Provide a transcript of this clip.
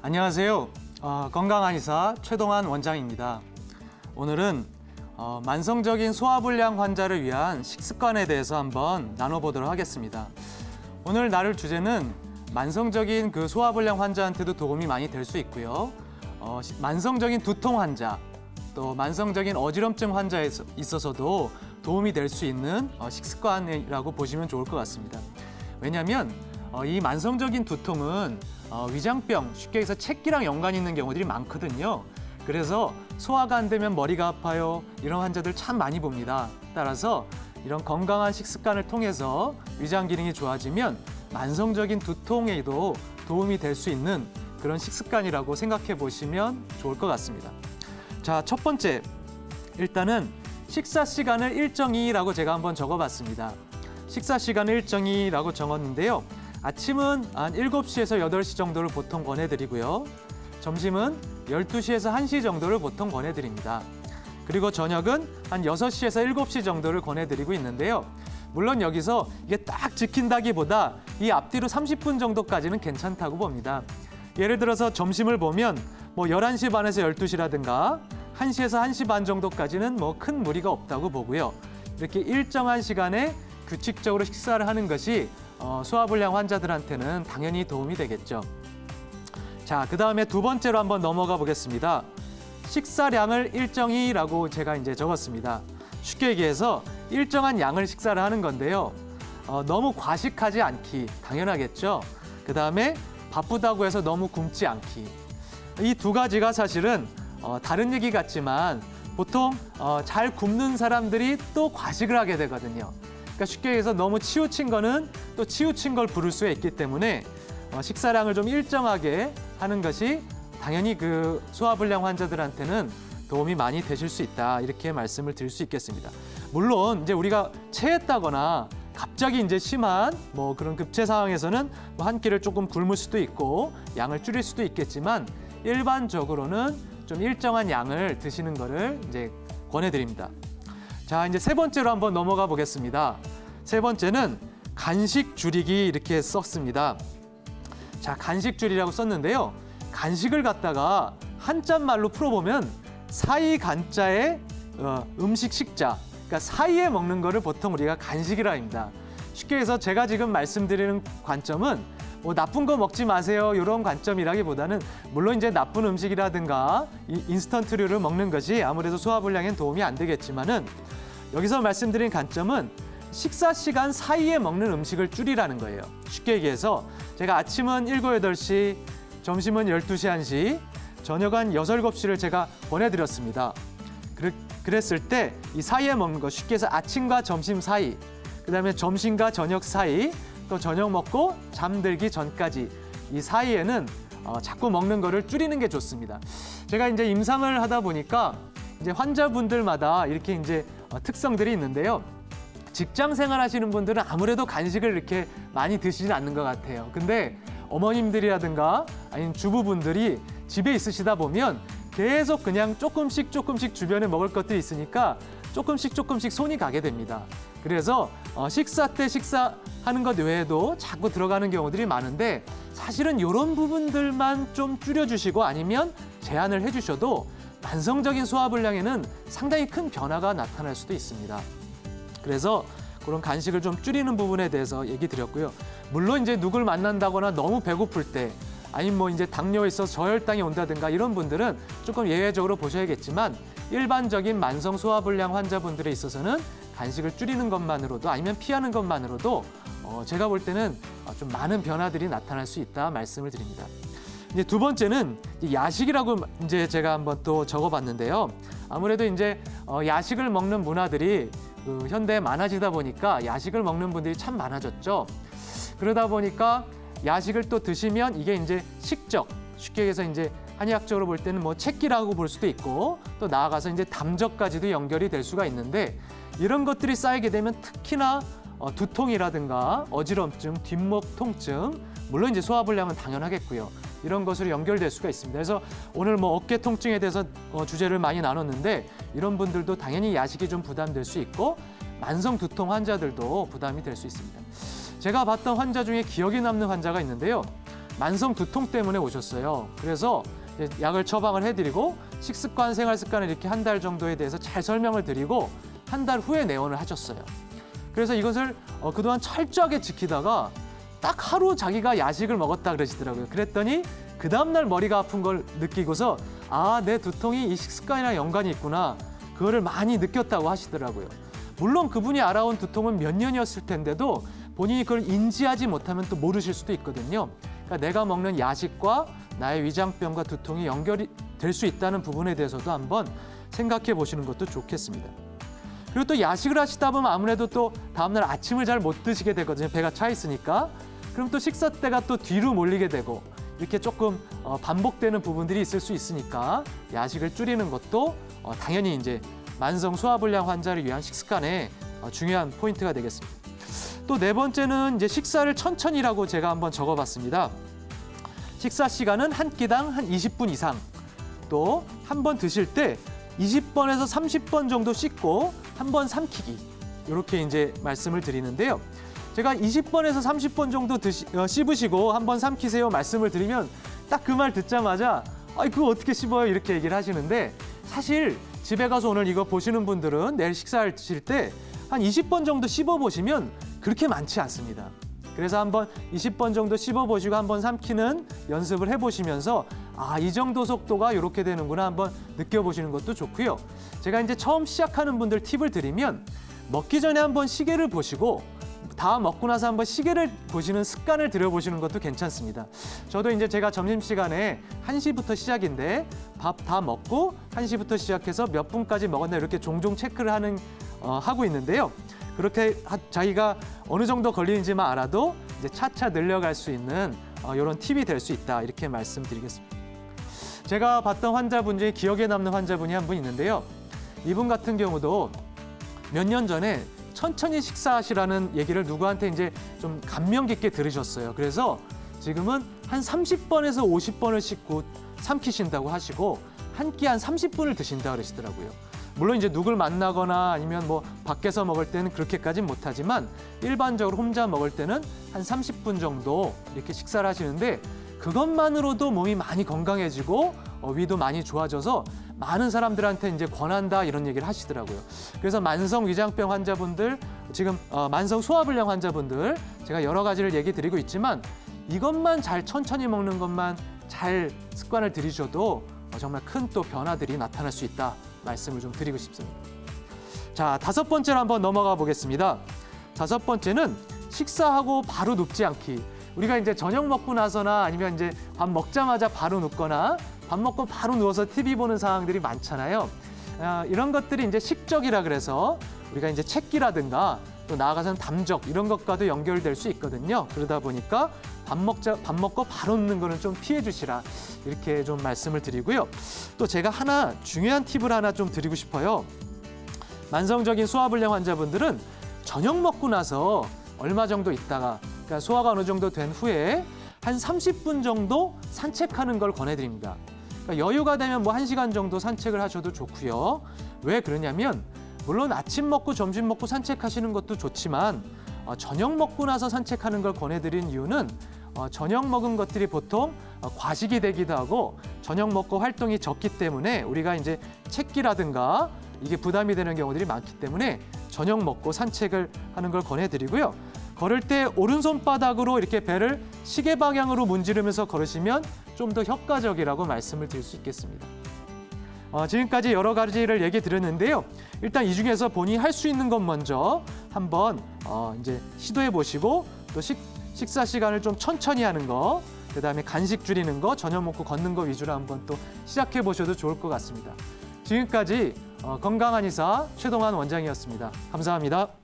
안녕하세요. 건강한 의사 최동환 원장입니다. 오늘은 만성적인 소화불량 환자를 위한 식습관에 대해서 한번 나눠보도록 하겠습니다. 오늘 나눌 주제는 만성적인 그 소화불량 환자한테도 도움이 많이 될 수 있고요. 만성적인 두통 환자, 또 만성적인 어지럼증 환자에 있어서도 도움이 될 수 있는 식습관이라고 보시면 좋을 것 같습니다. 왜냐하면 이 만성적인 두통은 위장병, 쉽게 해서 책기랑 연관이 있는 경우들이 많거든요. 그래서 소화가 안 되면 머리가 아파요. 이런 환자들 참 많이 봅니다. 따라서 이런 건강한 식습관을 통해서 위장 기능이 좋아지면 만성적인 두통에도 도움이 될 수 있는 그런 식습관이라고 생각해 보시면 좋을 것 같습니다. 자, 첫 번째, 일단은 식사 시간을 일정히라고 제가 한번 적어봤습니다. 식사 시간을 일정히라고 적었는데요. 아침은 한 7시에서 8시 정도를 보통 권해드리고요. 점심은 12시에서 1시 정도를 보통 권해드립니다. 그리고 저녁은 한 6시에서 7시 정도를 권해드리고 있는데요. 물론 여기서 이게 딱 지킨다기보다 이 앞뒤로 30분 정도까지는 괜찮다고 봅니다. 예를 들어서 점심을 보면 뭐 11시 반에서 12시라든가 1시에서 1시 반 정도까지는 뭐 큰 무리가 없다고 보고요. 이렇게 일정한 시간에 규칙적으로 식사를 하는 것이 소화불량 환자들한테는 당연히 도움이 되겠죠. 자, 그 다음에 두 번째로 한번 넘어가 보겠습니다. 식사량을 일정히라고 제가 이제 적었습니다. 쉽게 얘기해서 일정한 양을 식사를 하는 건데요. 너무 과식하지 않기, 당연하겠죠. 그 다음에 바쁘다고 해서 너무 굶지 않기. 이 두 가지가 사실은 다른 얘기 같지만 보통 잘 굶는 사람들이 또 과식을 하게 되거든요. 그러니까 쉽게 얘기해서 너무 치우친 거는 또 치우친 걸 부를 수가 있기 때문에 식사량을 좀 일정하게 하는 것이 당연히 그 소화불량 환자들한테는 도움이 많이 되실 수 있다, 이렇게 말씀을 드릴 수 있겠습니다. 물론 이제 우리가 체했다거나 갑자기 이제 심한 뭐 그런 급체 상황에서는 뭐 한 끼를 조금 굶을 수도 있고 양을 줄일 수도 있겠지만 일반적으로는 좀 일정한 양을 드시는 거를 이제 권해드립니다. 자, 이제 세 번째로 한번 넘어가 보겠습니다. 세 번째는 간식 줄이기 이렇게 썼습니다. 자, 간식 줄이라고 썼는데요. 간식을 갖다가 한자말로 풀어보면 사이 간자에 음식 식자, 그러니까 사이에 먹는 거를 보통 우리가 간식이라 합니다. 쉽게 해서 제가 지금 말씀드리는 관점은 뭐 나쁜 거 먹지 마세요, 이런 관점이라기보다는 물론 이제 나쁜 음식이라든가 인스턴트류를 먹는 것이 아무래도 소화불량엔 도움이 안 되겠지만은 여기서 말씀드린 관점은 식사 시간 사이에 먹는 음식을 줄이라는 거예요. 쉽게 얘기해서 제가 아침은 7, 8시, 점심은 12시, 1시, 저녁은 6, 7시를 제가 권해드렸습니다. 그랬을 때 이 사이에 먹는 거, 쉽게 해서 아침과 점심 사이, 그다음에 점심과 저녁 사이, 또 저녁 먹고 잠들기 전까지 이 사이에는 자꾸 먹는 거를 줄이는 게 좋습니다. 제가 이제 임상을 하다 보니까 이제 환자분들마다 이렇게 이제 특성들이 있는데요. 직장 생활하시는 분들은 아무래도 간식을 이렇게 많이 드시진 않는 것 같아요. 근데 어머님들이라든가 아니면 주부분들이 집에 있으시다 보면 계속 그냥 조금씩 주변에 먹을 것들이 있으니까 조금씩 손이 가게 됩니다. 그래서 식사 때 식사하는 것 외에도 자꾸 들어가는 경우들이 많은데 사실은 이런 부분들만 좀 줄여주시고 아니면 제한을 해주셔도 만성적인 소화불량에는 상당히 큰 변화가 나타날 수도 있습니다. 그래서 그런 간식을 좀 줄이는 부분에 대해서 얘기 드렸고요. 물론 이제 누굴 만난다거나 너무 배고플 때 아니면 뭐 이제 당뇨에 있어서 저혈당이 온다든가 이런 분들은 조금 예외적으로 보셔야겠지만 일반적인 만성 소화불량 환자분들에 있어서는 간식을 줄이는 것만으로도 아니면 피하는 것만으로도 제가 볼 때는 좀 많은 변화들이 나타날 수 있다 말씀을 드립니다. 이제 두 번째는 야식이라고 이제 제가 한번 또 적어봤는데요. 아무래도 이제 야식을 먹는 문화들이 현대에 많아지다 보니까 야식을 먹는 분들이 참 많아졌죠. 그러다 보니까 야식을 또 드시면 이게 이제 식적, 쉽게 해서 이제 한의학적으로 볼 때는 뭐 채기라고 볼 수도 있고 또 나아가서 이제 담적까지도 연결이 될 수가 있는데 이런 것들이 쌓이게 되면 특히나 두통이라든가 어지럼증, 뒷목 통증, 물론 이제 소화불량은 당연하겠고요. 이런 것으로 연결될 수가 있습니다. 그래서 오늘 뭐 어깨 통증에 대해서 주제를 많이 나눴는데 이런 분들도 당연히 야식이 좀 부담될 수 있고 만성 두통 환자들도 부담이 될 수 있습니다. 제가 봤던 환자 중에 기억에 남는 환자가 있는데요. 만성 두통 때문에 오셨어요. 그래서 이제 약을 처방을 해드리고 식습관, 생활습관을 이렇게 한 달 정도에 대해서 잘 설명을 드리고 한 달 후에 내원을 하셨어요. 그래서 이것을 그동안 철저하게 지키다가 딱 하루 자기가 야식을 먹었다 그러시더라고요. 그랬더니 그 다음날 머리가 아픈 걸 느끼고서 아, 내 두통이 이 식습관이랑 연관이 있구나. 그거를 많이 느꼈다고 하시더라고요. 물론 그분이 알아온 두통은 몇 년이었을 텐데도 본인이 그걸 인지하지 못하면 또 모르실 수도 있거든요. 그러니까 내가 먹는 야식과 나의 위장병과 두통이 연결이 될 수 있다는 부분에 대해서도 한번 생각해 보시는 것도 좋겠습니다. 그리고 또 야식을 하시다 보면 아무래도 또 다음날 아침을 잘 못 드시게 되거든요. 배가 차 있으니까. 그럼 또 식사 때가 또 뒤로 몰리게 되고 이렇게 조금 반복되는 부분들이 있을 수 있으니까 야식을 줄이는 것도 당연히 이제 만성 소화불량 환자를 위한 식습관의 중요한 포인트가 되겠습니다. 또 네 번째는 이제 식사를 천천히라고 제가 한번 적어봤습니다. 식사 시간은 한 끼당 한 20분 이상. 또 한 번 드실 때 20번에서 30번 정도 씻고 한 번 삼키기. 이렇게 이제 말씀을 드리는데요. 제가 20번에서 30번 정도 씹으시고 한 번 삼키세요 말씀을 드리면 딱 그 말 듣자마자 아이 그거 어떻게 씹어요 이렇게 얘기를 하시는데 사실 집에 가서 오늘 이거 보시는 분들은 내일 식사하실 때 한 20번 정도 씹어보시면 그렇게 많지 않습니다. 그래서 한번 20번 정도 씹어보시고 한번 삼키는 연습을 해보시면서 아, 이 정도 속도가 이렇게 되는구나 한번 느껴보시는 것도 좋고요. 제가 이제 처음 시작하는 분들 팁을 드리면 먹기 전에 한번 시계를 보시고 다 먹고 나서 한번 시계를 보시는 습관을 들여보시는 것도 괜찮습니다. 저도 이제 제가 점심시간에 1시부터 시작인데 밥 다 먹고 1시부터 시작해서 몇 분까지 먹었나 이렇게 종종 체크를 하고 있는데요. 그렇게 자기가 어느 정도 걸리는지만 알아도 이제 차차 늘려갈 수 있는 이런 팁이 될 수 있다 이렇게 말씀드리겠습니다. 제가 봤던 환자분 중에 기억에 남는 환자분이 한 분 있는데요. 이분 같은 경우도 몇 년 전에 천천히 식사하시라는 얘기를 누구한테 이제 좀 감명 깊게 들으셨어요. 그래서 지금은 한 30번에서 50번을 씻고 삼키신다고 하시고 한 끼 한 30분을 드신다 그러시더라고요. 물론 이제 누굴 만나거나 아니면 뭐 밖에서 먹을 때는 그렇게까지는 못하지만 일반적으로 혼자 먹을 때는 한 30분 정도 이렇게 식사를 하시는데 그것만으로도 몸이 많이 건강해지고 위도 많이 좋아져서 많은 사람들한테 이제 권한다 이런 얘기를 하시더라고요. 그래서 만성 위장병 환자분들, 지금 만성 소화불량 환자분들 제가 여러 가지를 얘기 드리고 있지만 이것만 잘 천천히 먹는 것만 잘 습관을 들이셔도 정말 큰 또 변화들이 나타날 수 있다 말씀을 좀 드리고 싶습니다. 자, 5번째로 한번 넘어가 보겠습니다. 5번째는 식사하고 바로 눕지 않기. 우리가 이제 저녁 먹고 나서나 아니면 이제 밥 먹자마자 바로 눕거나 밥 먹고 바로 누워서 TV 보는 상황들이 많잖아요. 이런 것들이 이제 식적이라 그래서 우리가 이제 책기라든가 또 나아가서는 담적 이런 것과도 연결될 수 있거든요. 그러다 보니까 밥 먹고 바로 눕는 거는 좀 피해 주시라 이렇게 좀 말씀을 드리고요. 또 제가 하나 중요한 팁을 하나 좀 드리고 싶어요. 만성적인 소화불량 환자분들은 저녁 먹고 나서 얼마 정도 있다가 그러니까 소화가 어느 정도 된 후에 한 30분 정도 산책하는 걸 권해드립니다. 그러니까 여유가 되면 뭐 1시간 정도 산책을 하셔도 좋고요. 왜 그러냐면 물론 아침 먹고 점심 먹고 산책하시는 것도 좋지만 저녁 먹고 나서 산책하는 걸 권해드린 이유는 저녁 먹은 것들이 보통 과식이 되기도 하고 저녁 먹고 활동이 적기 때문에 우리가 이제 책기라든가 이게 부담이 되는 경우들이 많기 때문에 저녁 먹고 산책을 하는 걸 권해드리고요. 걸을 때 오른손바닥으로 이렇게 배를 시계 방향으로 문지르면서 걸으시면 좀 더 효과적이라고 말씀을 드릴 수 있겠습니다. 지금까지 여러 가지를 얘기 드렸는데요. 일단 이 중에서 본인이 할 수 있는 것 먼저 한번 이제 시도해 보시고 또 식사 시간을 좀 천천히 하는 거, 그다음에 간식 줄이는 거, 저녁 먹고 걷는 거 위주로 한번 또 시작해 보셔도 좋을 것 같습니다. 지금까지 건강한 의사 최동환 원장이었습니다. 감사합니다.